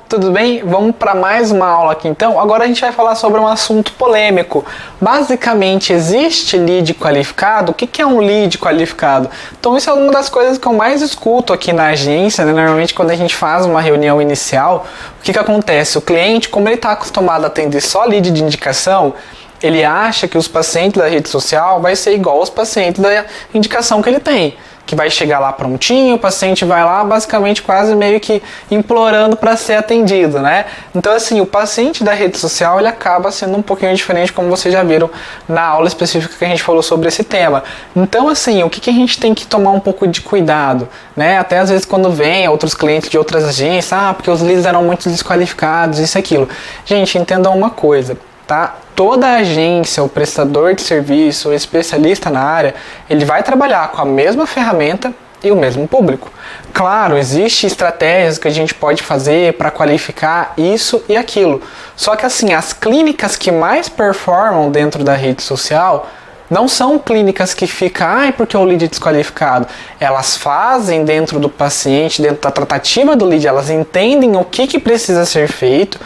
tudo bem? Vamos para mais uma aula aqui então. Agora a gente vai falar sobre um assunto polêmico. Basicamente, existe lead qualificado? O que é um lead qualificado? Então isso é uma das coisas que eu mais escuto aqui na agência, né? Normalmente quando a gente faz uma reunião inicial, o que acontece? O cliente, como ele está acostumado a atender só lead de indicação, ele acha que os pacientes da rede social vai ser igual aos pacientes da indicação que ele tem. Que vai chegar lá prontinho, o paciente vai lá basicamente quase meio que implorando para ser atendido, né? Então assim, o paciente da rede social ele acaba sendo um pouquinho diferente, como vocês já viram na aula específica que a gente falou sobre esse tema. Então assim, o que a gente tem que tomar um pouco de cuidado, né? Até às vezes quando vem outros clientes de outras agências, porque os leads eram muito desqualificados, isso e aquilo. Gente, entendam uma coisa, tá? Toda agência, o prestador de serviço, o especialista na área, ele vai trabalhar com a mesma ferramenta e o mesmo público. Claro, existem estratégias que a gente pode fazer para qualificar isso e aquilo. Só que assim, as clínicas que mais performam dentro da rede social não são clínicas que ficam, porque o lead é desqualificado. Elas fazem dentro do paciente, dentro da tratativa do lead, elas entendem o que precisa ser feito,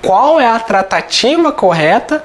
qual é a tratativa correta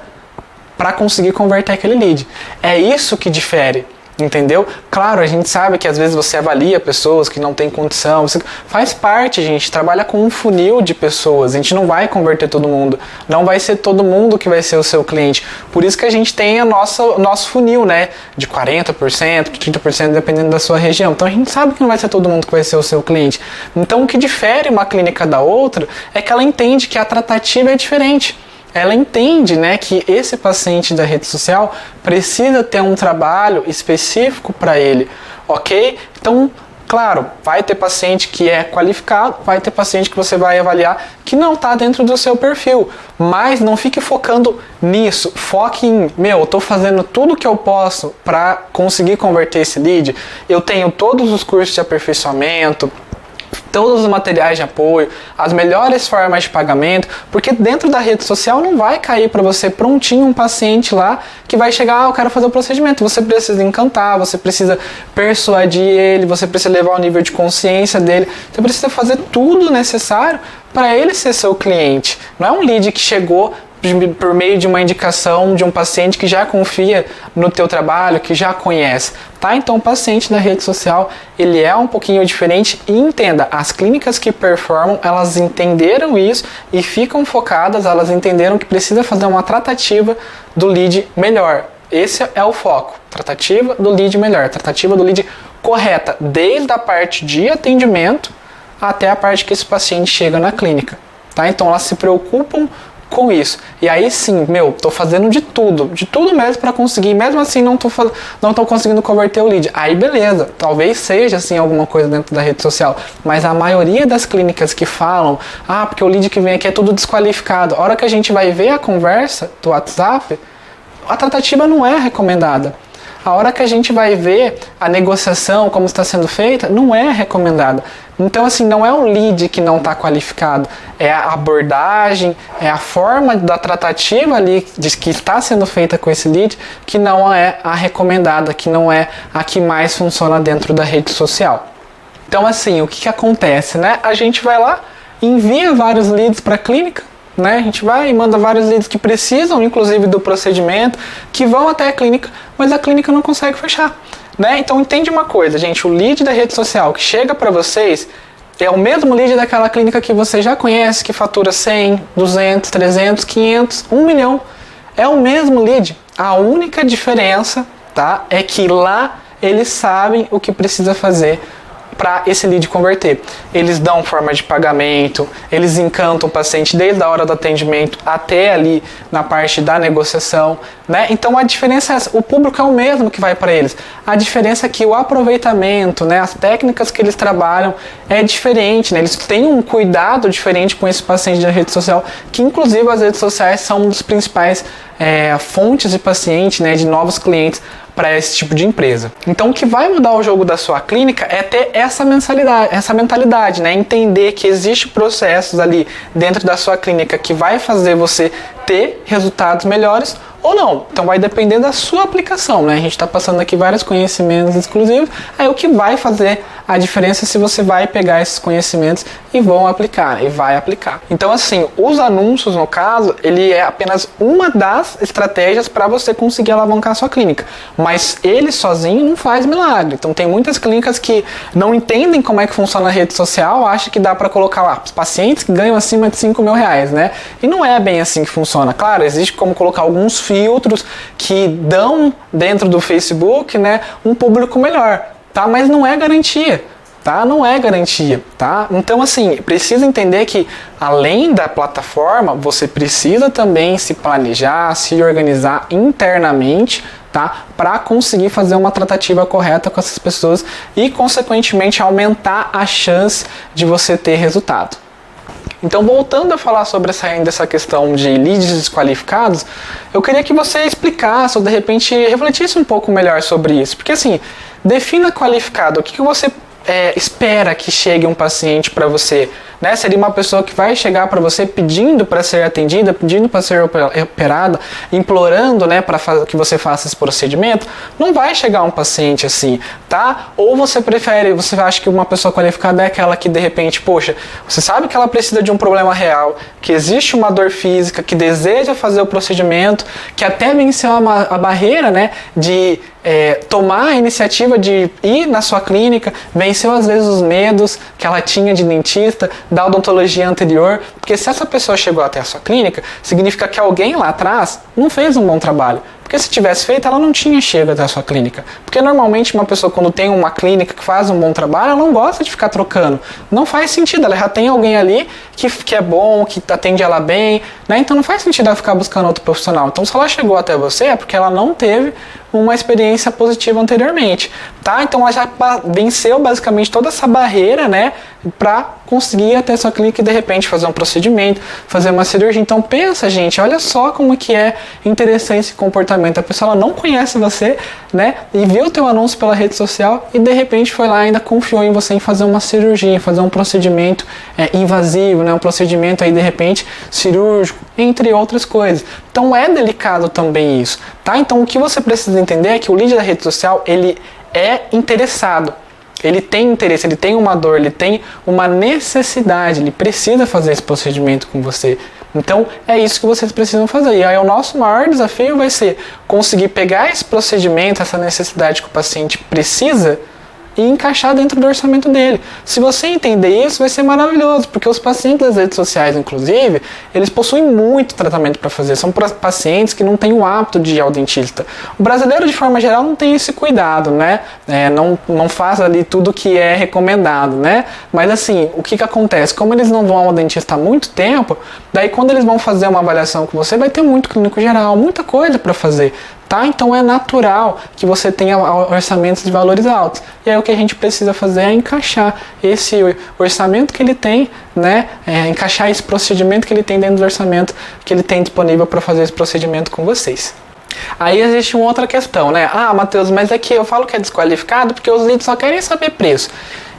para conseguir converter aquele lead. É isso que difere, entendeu? Claro, a gente sabe que às vezes você avalia pessoas que não têm condição, faz parte, a gente trabalha com um funil de pessoas, a gente não vai converter todo mundo, não vai ser todo mundo que vai ser o seu cliente, por isso que a gente tem o nosso funil, né, de 40%, 30%, dependendo da sua região, então a gente sabe que não vai ser todo mundo que vai ser o seu cliente. Então o que difere uma clínica da outra é que ela entende que a tratativa é diferente. Ela entende, né, que esse paciente da rede social precisa ter um trabalho específico para ele, ok? Então, claro, vai ter paciente que é qualificado, vai ter paciente que você vai avaliar que não está dentro do seu perfil, mas não fique focando nisso, foque em, eu estou fazendo tudo que eu posso para conseguir converter esse lead, eu tenho todos os cursos de aperfeiçoamento, todos os materiais de apoio, as melhores formas de pagamento, porque dentro da rede social não vai cair para você prontinho um paciente lá que vai chegar, eu quero fazer o procedimento. Você precisa encantar, você precisa persuadir ele, você precisa levar o nível de consciência dele, você precisa fazer tudo necessário para ele ser seu cliente. Não é um lead que chegou por meio de uma indicação de um paciente que já confia no teu trabalho, que já conhece, tá? Então o paciente da rede social, ele é um pouquinho diferente e entenda, as clínicas que performam, elas entenderam isso e ficam focadas, elas entenderam que precisa fazer uma tratativa do lead melhor. Esse é o foco, tratativa do lead melhor, tratativa do lead correta, desde a parte de atendimento até a parte que esse paciente chega na clínica, tá? Então elas se preocupam com isso. E aí sim, tô fazendo de tudo mesmo para conseguir, mesmo assim não tô conseguindo converter o lead. Aí beleza, talvez seja assim alguma coisa dentro da rede social, mas a maioria das clínicas que falam, porque o lead que vem aqui é tudo desqualificado. A hora que a gente vai ver a conversa do WhatsApp, a tratativa não é recomendada. A hora que a gente vai ver a negociação, como está sendo feita, não é recomendada. Então, assim, não é o lead que não está qualificado, é a abordagem, é a forma da tratativa ali que está sendo feita com esse lead que não é a recomendada, que não é a que mais funciona dentro da rede social. Então, assim, o que acontece, né? A gente vai lá, envia vários leads para a clínica, né? A gente vai e manda vários leads que precisam, inclusive, do procedimento, que vão até a clínica, mas a clínica não consegue fechar, né? Então entende uma coisa, gente, o lead da rede social que chega para vocês é o mesmo lead daquela clínica que você já conhece, que fatura 100, 200, 300, 500, 1 milhão. É o mesmo lead. A única diferença, tá, é que lá eles sabem o que precisa fazer para esse lead converter. Eles dão forma de pagamento, eles encantam o paciente desde a hora do atendimento até ali na parte da negociação, né? Então a diferença é essa, o público é o mesmo que vai para eles. A diferença é que o aproveitamento, né, as técnicas que eles trabalham é diferente, né? Eles têm um cuidado diferente com esse paciente da rede social, que inclusive as redes sociais são um dos principais fontes de paciente, né, de novos clientes para esse tipo de empresa. Então o que vai mudar o jogo da sua clínica é ter essa mentalidade, né? Entender que existem processos ali dentro da sua clínica que vai fazer você ter resultados melhores ou não. Então vai depender da sua aplicação, né? A gente está passando aqui vários conhecimentos exclusivos, aí o que vai fazer a diferença é se você vai pegar esses conhecimentos e vai aplicar. Então assim, os anúncios no caso, ele é apenas uma das estratégias para você conseguir alavancar a sua clínica, mas ele sozinho não faz milagre. Então tem muitas clínicas que não entendem como é que funciona a rede social, acham que dá para colocar lá pacientes que ganham acima de 5 mil reais, né? E não é bem assim que funciona. Claro, existe como colocar alguns filtros que dão dentro do Facebook, né, um público melhor, tá? Mas não é garantia, tá? Não é garantia, tá? Então assim, precisa entender que além da plataforma, você precisa também se planejar, se organizar internamente, tá? Para conseguir fazer uma tratativa correta com essas pessoas e consequentemente aumentar a chance de você ter resultado. Então, voltando a falar sobre essa questão de leads desqualificados, eu queria que você explicasse ou de repente refletisse um pouco melhor sobre isso. Porque assim, defina qualificado. O que você espera que chegue um paciente para você? Né? Seria uma pessoa que vai chegar para você pedindo para ser atendida, pedindo para ser operada, implorando, né, para que você faça esse procedimento? Não vai chegar um paciente assim, tá? Ou você acha que uma pessoa qualificada é aquela que de repente, poxa, você sabe que ela precisa de um problema real, que existe uma dor física, que deseja fazer o procedimento, que até venceu a barreira, né, de tomar a iniciativa de ir na sua clínica, venceu às vezes os medos que ela tinha de dentista, da odontologia anterior, porque se essa pessoa chegou até a sua clínica, significa que alguém lá atrás não fez um bom trabalho. Porque se tivesse feito, ela não tinha chegado até a sua clínica. Porque normalmente uma pessoa, quando tem uma clínica que faz um bom trabalho, ela não gosta de ficar trocando. Não faz sentido, ela já tem alguém ali que é bom, que atende ela bem, né? Então não faz sentido ela ficar buscando outro profissional. Então se ela chegou até você, é porque ela não teve uma experiência positiva anteriormente, tá? Então ela já venceu basicamente toda essa barreira, né, para conseguir ir até a sua clínica e de repente fazer um procedimento, fazer uma cirurgia. Então pensa, gente, olha só como que é interessante esse comportamento. A pessoa ela não conhece você, né, e viu o teu anúncio pela rede social e de repente foi lá e ainda confiou em você em fazer uma cirurgia, em fazer um procedimento invasivo, né, um procedimento aí de repente cirúrgico, entre outras coisas. Então é delicado também isso, tá? Então o que você precisa entender é que o lead da rede social, ele é interessado, ele tem interesse, ele tem uma dor, ele tem uma necessidade, ele precisa fazer esse procedimento com você. Então é isso que vocês precisam fazer. E aí o nosso maior desafio vai ser conseguir pegar esse procedimento, essa necessidade que o paciente precisa e encaixar dentro do orçamento dele. Se você entender isso, vai ser maravilhoso, porque os pacientes das redes sociais, inclusive, eles possuem muito tratamento para fazer. São pacientes que não têm o hábito de ir ao dentista. O brasileiro, de forma geral, não tem esse cuidado, né? Não faz ali tudo que é recomendado, né? Mas assim, o que acontece? Como eles não vão ao dentista há muito tempo, daí quando eles vão fazer uma avaliação com você, vai ter muito clínico geral, muita coisa para fazer. Tá? Então é natural que você tenha orçamentos de valores altos. E aí o que a gente precisa fazer é encaixar esse orçamento que ele tem, né? Encaixar esse procedimento que ele tem dentro do orçamento que ele tem disponível para fazer esse procedimento com vocês. Aí existe uma outra questão, né? Ah, Matheus, mas é que eu falo que é desqualificado porque os leads só querem saber preço.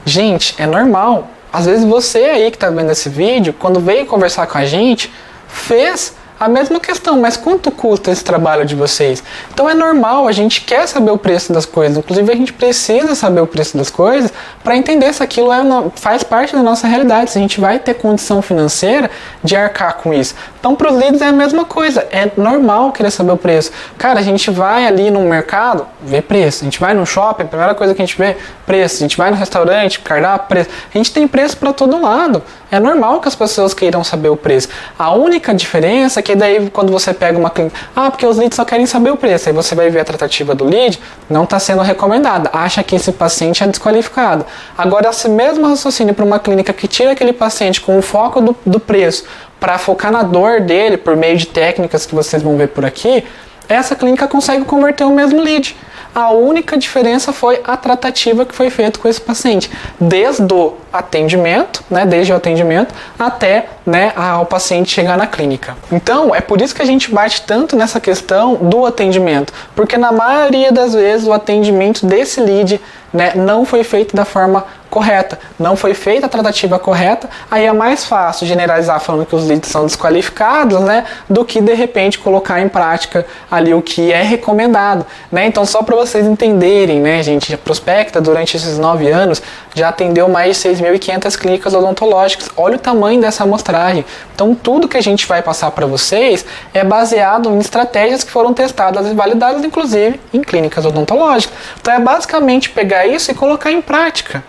Gente, é normal. Às vezes você aí que está vendo esse vídeo, quando veio conversar com a gente, fez a mesma questão, mas quanto custa esse trabalho de vocês? Então é normal, a gente quer saber o preço das coisas, inclusive a gente precisa saber o preço das coisas para entender se aquilo faz parte da nossa realidade, se a gente vai ter condição financeira de arcar com isso. Então para os leads é a mesma coisa, é normal querer saber o preço. Cara, a gente vai ali no mercado, vê preço, a gente vai no shopping, a primeira coisa que a gente vê, preço, a gente vai no restaurante, cardápio, preço, a gente tem preço para todo lado. É normal que as pessoas queiram saber o preço. A única diferença é que daí quando você pega uma clínica, porque os leads só querem saber o preço, aí você vai ver a tratativa do lead, não está sendo recomendada, acha que esse paciente é desqualificado. Agora, esse mesmo raciocínio para uma clínica que tira aquele paciente com o foco do preço para focar na dor dele por meio de técnicas que vocês vão ver por aqui, essa clínica consegue converter o mesmo lead. A única diferença foi a tratativa que foi feita com esse paciente, desde o atendimento, né, até né, ao paciente chegar na clínica. Então, é por isso que a gente bate tanto nessa questão do atendimento, porque na maioria das vezes o atendimento desse lead, né, não foi feito da forma correta, não foi feita a tratativa correta, aí é mais fácil generalizar falando que os leads são desqualificados, né, do que de repente colocar em prática ali o que é recomendado, né? Então, só para vocês entenderem, né, gente, a Prospecta durante esses 9 anos já atendeu mais de 6.500 clínicas odontológicas. Olha o tamanho dessa amostragem. Então, tudo que a gente vai passar para vocês é baseado em estratégias que foram testadas e validadas, inclusive, em clínicas odontológicas. Então, é basicamente pegar isso e colocar em prática.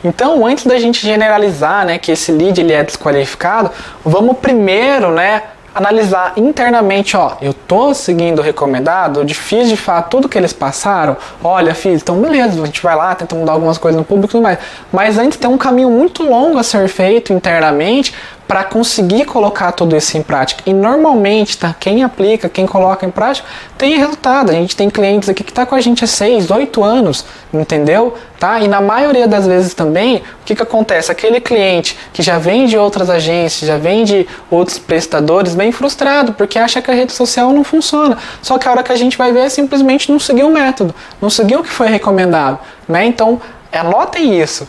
Então, antes da gente generalizar, né, que esse lead ele é desqualificado, vamos primeiro, né, analisar internamente, ó, eu tô seguindo o recomendado, eu fiz de fato tudo que eles passaram, olha, fiz, então beleza, a gente vai lá, tenta mudar algumas coisas no público e tudo mais, mas antes tem um caminho muito longo a ser feito internamente para conseguir colocar tudo isso em prática. E normalmente, tá, quem aplica, quem coloca em prática, tem resultado. A gente tem clientes aqui que tá com a gente há 6, 8 anos, entendeu? Tá? E na maioria das vezes também, o que acontece? Aquele cliente que já vem de outras agências, já vem de outros prestadores, bem frustrado, porque acha que a rede social não funciona. Só que a hora que a gente vai ver, simplesmente não seguiu o método, não seguiu o que foi recomendado, né? Então, anotem isso.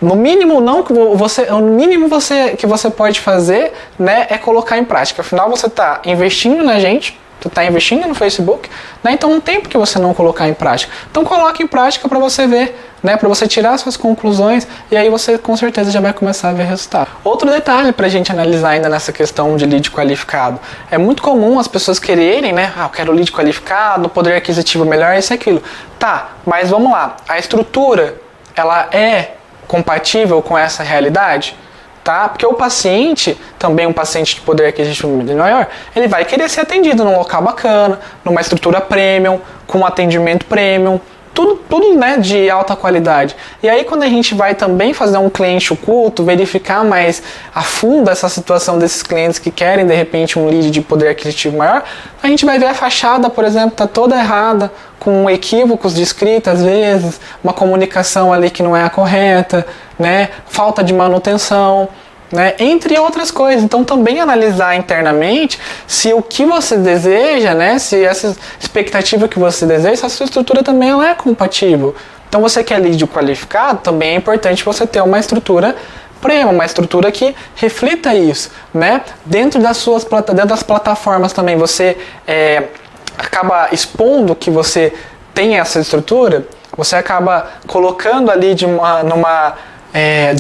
No mínimo, que você pode fazer, né, é colocar em prática. Afinal, você está investindo na gente, você está investindo no Facebook, né, então não tem por que você não colocar em prática. Então coloque em prática para você ver, né, para você tirar suas conclusões e aí você com certeza já vai começar a ver resultado. Outro detalhe para a gente analisar ainda nessa questão de lead qualificado. É muito comum as pessoas quererem, né, eu quero lead qualificado, poder aquisitivo melhor, isso e aquilo. Tá, mas vamos lá, a estrutura, ela é compatível com essa realidade, tá? Porque o paciente, também um paciente de poder aquisitivo maior, ele vai querer ser atendido num local bacana, numa estrutura premium, com um atendimento premium, tudo, né, de alta qualidade. E aí quando a gente vai também fazer um cliente oculto, verificar mais a fundo essa situação desses clientes que querem de repente um lead de poder aquisitivo maior, a gente vai ver a fachada, por exemplo, tá toda errada, com equívocos de escrita às vezes, uma comunicação ali que não é a correta, né, falta de manutenção, né, entre outras coisas. Então também analisar internamente se o que você deseja, né, se essa expectativa que você deseja, se a sua estrutura também não é compatível. Então você quer lead qualificado, também é importante você ter uma estrutura premium, uma estrutura que reflita isso, né? Dentro das plataformas também você acaba expondo que você tem essa estrutura, você acaba colocando ali de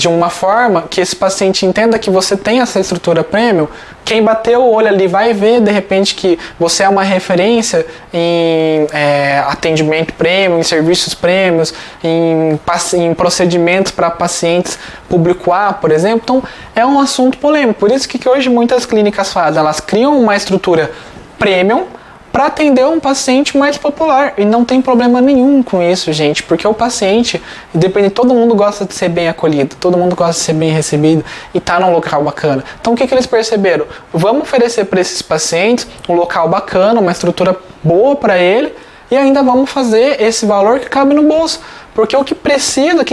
uma forma que esse paciente entenda que você tem essa estrutura premium. Quem bateu o olho ali vai ver de repente que você é uma referência em atendimento premium, em serviços premiums, em procedimentos para pacientes público A, por exemplo. Então é um assunto polêmico, por isso que hoje muitas clínicas fazem, elas criam uma estrutura premium para atender um paciente mais popular, e não tem problema nenhum com isso, gente, porque o paciente, independente, todo mundo gosta de ser bem acolhido, todo mundo gosta de ser bem recebido e tá num local bacana. Então o que eles perceberam? Vamos oferecer para esses pacientes um local bacana, uma estrutura boa para ele, e ainda vamos fazer esse valor que cabe no bolso. Porque o que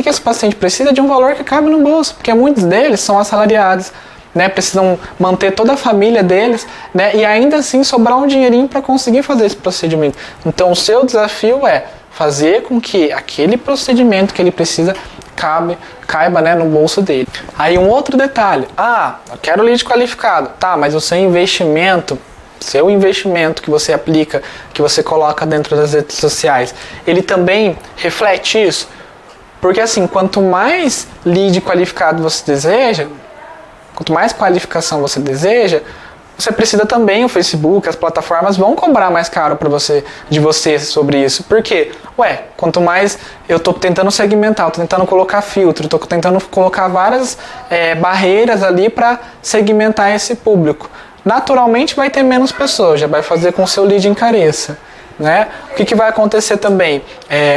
esse paciente precisa é de um valor que cabe no bolso, porque muitos deles são assalariados, né, precisam manter toda a família deles, né, e ainda assim sobrar um dinheirinho para conseguir fazer esse procedimento. Então o seu desafio é fazer com que aquele procedimento que ele precisa caiba, né, no bolso dele. Aí um outro detalhe, eu quero lead qualificado, tá, mas o seu investimento que você aplica, que você coloca dentro das redes sociais, ele também reflete isso? Porque assim, quanto mais lead qualificado você deseja, quanto mais qualificação você deseja, você precisa também, o Facebook, as plataformas vão cobrar mais caro de você sobre isso. Por quê? Quanto mais eu estou tentando segmentar, estou tentando colocar filtro, estou tentando colocar várias barreiras ali para segmentar esse público. Naturalmente vai ter menos pessoas, já vai fazer com que o seu lead encareça, né? O que vai acontecer também?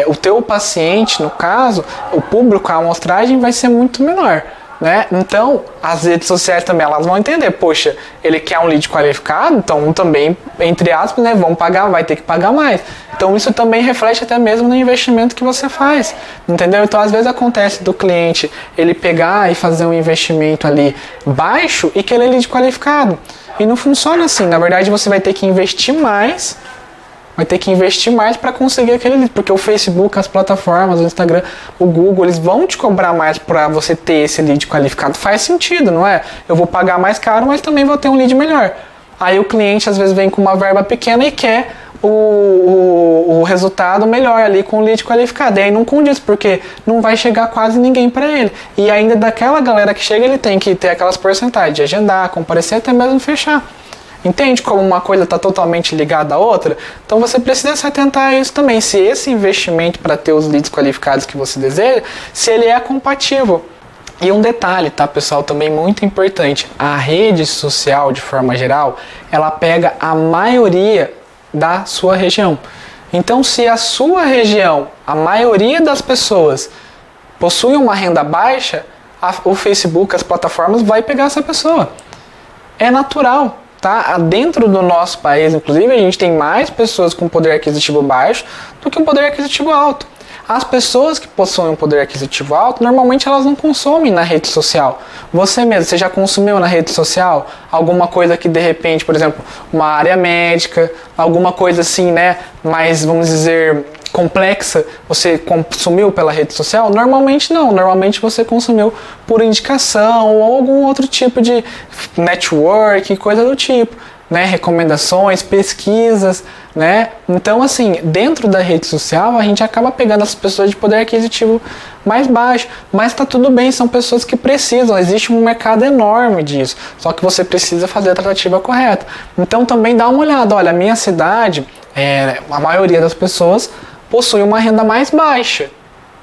O teu paciente, no caso, o público, a amostragem vai ser muito menor. né? Então, as redes sociais também, elas vão entender, poxa, ele quer um lead qualificado, então também, entre aspas, né, vai ter que pagar mais. Então, isso também reflete até mesmo no investimento que você faz, entendeu? Então, às vezes acontece do cliente, ele pegar e fazer um investimento ali baixo e querer lead qualificado. E não funciona assim, na verdade, você vai ter que investir mais para conseguir aquele lead, porque o Facebook, as plataformas, o Instagram, o Google, eles vão te cobrar mais para você ter esse lead qualificado. Faz sentido, não é? Eu vou pagar mais caro, mas também vou ter um lead melhor. Aí o cliente às vezes vem com uma verba pequena e quer o resultado melhor ali com o lead qualificado. E aí não condiz, porque não vai chegar quase ninguém para ele. E ainda daquela galera que chega, ele tem que ter aquelas porcentagens de agendar, comparecer, até mesmo fechar. Entende como uma coisa está totalmente ligada à outra? Então você precisa se atentar a isso também. Se esse investimento para ter os leads qualificados que você deseja, se ele é compatível. E um detalhe, tá, pessoal, também muito importante. A rede social, de forma geral, ela pega a maioria da sua região. Então, se a sua região, a maioria das pessoas possui uma renda baixa, o Facebook, as plataformas, vai pegar essa pessoa. É natural. Tá? Dentro do nosso país, inclusive, a gente tem mais pessoas com poder aquisitivo baixo do que um poder aquisitivo alto. As pessoas que possuem um poder aquisitivo alto, normalmente elas não consomem na rede social. Você mesmo, você já consumiu na rede social alguma coisa que de repente, por exemplo, uma área médica, alguma coisa assim, né, mais, vamos dizer, complexa, você consumiu pela rede social? Normalmente não, normalmente você consumiu por indicação ou algum outro tipo de network, coisa do tipo, né? Recomendações, pesquisas, né? Então, assim, dentro da rede social a gente acaba pegando as pessoas de poder aquisitivo mais baixo, mas tá tudo bem, são pessoas que precisam, existe um mercado enorme disso, só que você precisa fazer a tratativa correta. Então também dá uma olhada, olha, a minha cidade, a maioria das pessoas possui uma renda mais baixa,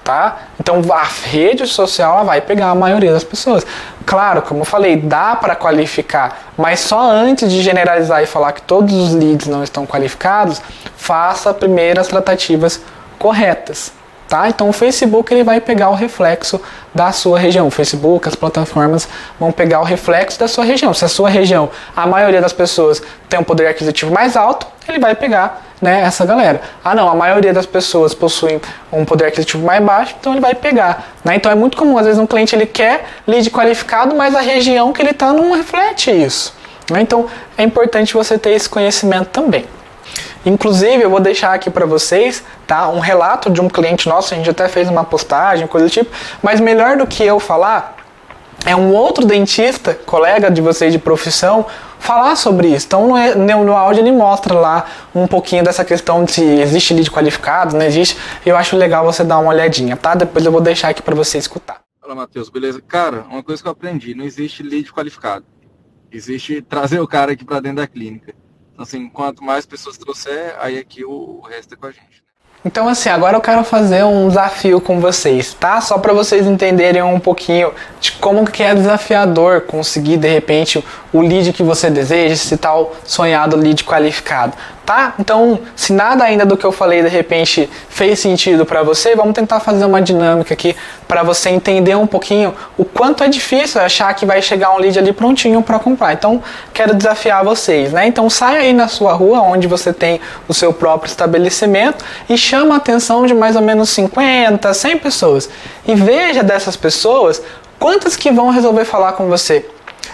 tá? Então a rede social ela vai pegar a maioria das pessoas. Claro, como eu falei, dá para qualificar, mas só antes de generalizar e falar que todos os leads não estão qualificados, faça primeiro as tratativas corretas. Tá? Então o Facebook ele vai pegar o reflexo da sua região. O Facebook, as plataformas vão pegar o reflexo da sua região. Se a sua região, a maioria das pessoas tem um poder aquisitivo mais alto, ele vai pegar, né, essa galera. Ah não, a maioria das pessoas possuem um poder aquisitivo mais baixo, então ele vai pegar. Né? Então é muito comum, às vezes um cliente ele quer lead qualificado, mas a região que ele está não reflete isso. Né? Então é importante você ter esse conhecimento também. Inclusive, eu vou deixar aqui para vocês, tá, um relato de um cliente nosso, a gente até fez uma postagem, coisa do tipo, mas melhor do que eu falar, é um outro dentista, colega de vocês de profissão, falar sobre isso. Então, no áudio ele mostra lá um pouquinho dessa questão de se existe lead qualificado, não existe. Eu acho legal você dar uma olhadinha, tá? Depois eu vou deixar aqui para você escutar. Fala, Matheus, beleza? Cara, uma coisa que eu aprendi, não existe lead qualificado. Existe trazer o cara aqui para dentro da clínica. Assim, quanto mais pessoas trouxer, aí aqui o resto é com a gente. Então assim, agora eu quero fazer um desafio com vocês, tá? Só para vocês entenderem um pouquinho de como que é desafiador conseguir, de repente, o lead que você deseja, esse tal sonhado lead qualificado, tá? Então, se nada ainda do que eu falei, de repente, fez sentido para você, vamos tentar fazer uma dinâmica aqui para você entender um pouquinho o quanto é difícil achar que vai chegar um lead ali prontinho para comprar. Então, quero desafiar vocês, né? Então, sai aí na sua rua, onde você tem o seu próprio estabelecimento e chama a atenção de mais ou menos 50, 100 pessoas. E veja dessas pessoas, quantas que vão resolver falar com você.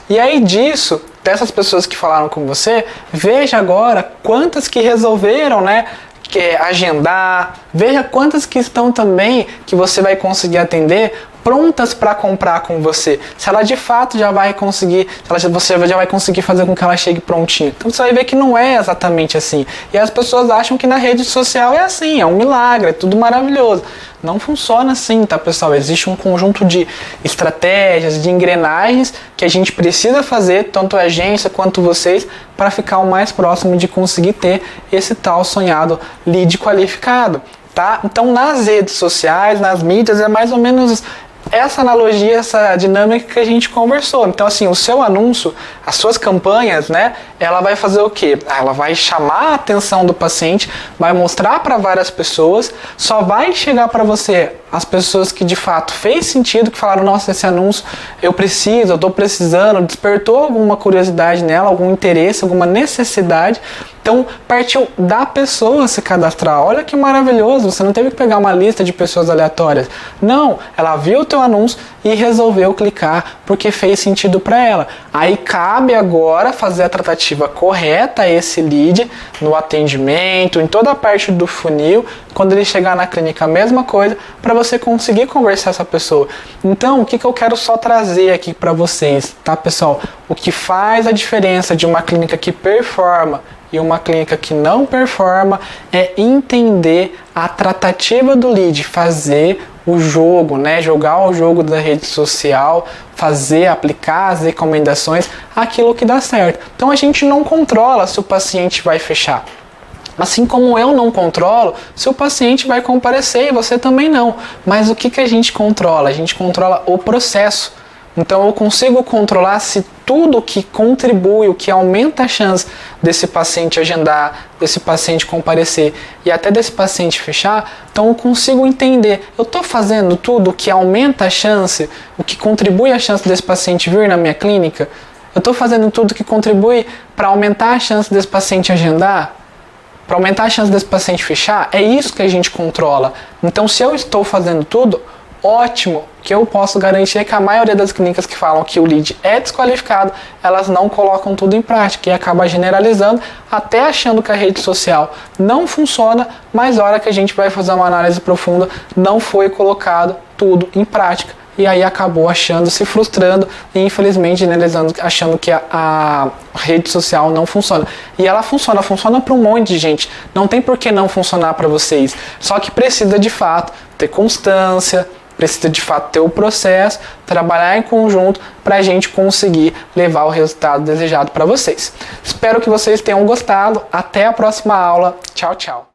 E aí disso, dessas pessoas que falaram com você, veja agora quantas que resolveram, né, agendar, veja quantas que estão também que você vai conseguir atender prontas para comprar com você, se ela de fato já vai conseguir, você já vai conseguir fazer com que ela chegue prontinha. Então você vai ver que não é exatamente assim. E as pessoas acham que na rede social é assim, é um milagre, é tudo maravilhoso. Não funciona assim, tá, pessoal? Existe um conjunto de estratégias, de engrenagens que a gente precisa fazer, tanto a agência quanto vocês, para ficar o mais próximo de conseguir ter esse tal sonhado lead qualificado, tá? Então nas redes sociais, nas mídias, é mais ou menos essa analogia, essa dinâmica que a gente conversou. Então, assim, o seu anúncio, as suas campanhas, né, ela vai fazer o quê? Ela vai chamar a atenção do paciente, vai mostrar para várias pessoas, só vai chegar para você as pessoas que de fato fez sentido, que falaram, nossa, esse anúncio eu preciso, eu estou precisando, despertou alguma curiosidade nela, algum interesse, alguma necessidade. Então, partiu da pessoa se cadastrar. Olha que maravilhoso, você não teve que pegar uma lista de pessoas aleatórias. Não, ela viu o teu anúncio e resolveu clicar porque fez sentido para ela. Aí cabe agora fazer a tratativa correta a esse lead, no atendimento, em toda a parte do funil. Quando ele chegar na clínica, a mesma coisa, para você conseguir conversar com essa pessoa. Então, o que eu quero só trazer aqui para vocês, tá, pessoal? O que faz a diferença de uma clínica que performa e uma clínica que não performa é entender a tratativa do lead, fazer o jogo, né? Jogar o jogo da rede social, fazer, aplicar as recomendações, aquilo que dá certo. Então a gente não controla se o paciente vai fechar. Assim como eu não controlo se o paciente vai comparecer e você também não. Mas o que a gente controla? A gente controla o processo. Então eu consigo controlar se tudo que contribui, o que aumenta a chance desse paciente agendar, desse paciente comparecer e até desse paciente fechar, então eu consigo entender, eu estou fazendo tudo que aumenta a chance, o que contribui a chance desse paciente vir na minha clínica? Eu estou fazendo tudo que contribui para aumentar a chance desse paciente agendar? Para aumentar a chance desse paciente fechar? É isso que a gente controla. Então se eu estou fazendo tudo, ótimo, que eu posso garantir que a maioria das clínicas que falam que o lead é desqualificado, elas não colocam tudo em prática e acaba generalizando, até achando que a rede social não funciona, mas na hora que a gente vai fazer uma análise profunda, não foi colocado tudo em prática. E aí acabou achando, se frustrando e infelizmente generalizando, achando que a rede social não funciona. E ela funciona para um monte de gente. Não tem por que não funcionar para vocês. Só que precisa de fato ter constância, precisa de fato ter o processo, trabalhar em conjunto para a gente conseguir levar o resultado desejado para vocês. Espero que vocês tenham gostado. Até a próxima aula. Tchau, tchau.